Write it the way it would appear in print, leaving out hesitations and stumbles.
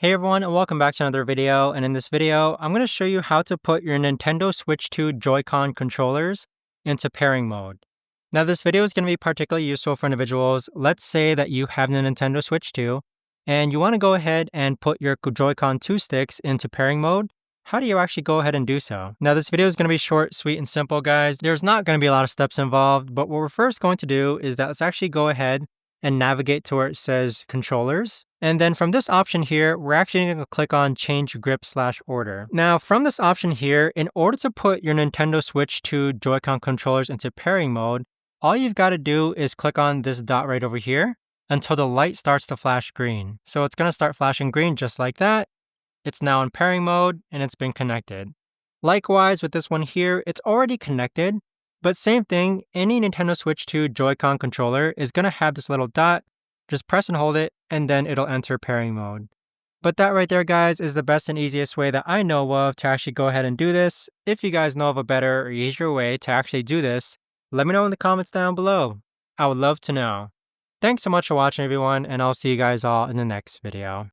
Hey everyone, and welcome back to another video. And in this video, I'm going to show you how to put your Nintendo Switch 2 Joy-Con controllers into pairing mode. Now this video is going to be particularly useful for individuals. Let's say that you have the Nintendo Switch 2 and you want to go ahead and put your Joy-Con 2 sticks into pairing mode. How do you actually go ahead and do so? Now this video is going to be short, sweet, and simple, guys. There's not going to be a lot of steps involved, but what we're first going to do is that let's actually go ahead and navigate to where it says controllers. And then from this option here, we're actually going to click on change grip/order. Now from this option here, in order to put your Nintendo Switch 2 Joy-Con controllers into pairing mode, all you've got to do is click on this dot right over here until the light starts to flash green. So it's going to start flashing green just like that. It's now in pairing mode and it's been connected. Likewise with this one here, it's already connected. But same thing, any Nintendo Switch 2 Joy-Con controller is going to have this little dot. Just press and hold it, and then it'll enter pairing mode. But that right there, guys, is the best and easiest way that I know of to actually go ahead and do this. If you guys know of a better or easier way to actually do this, let me know in the comments down below. I would love to know. Thanks so much for watching, everyone, and I'll see you guys all in the next video.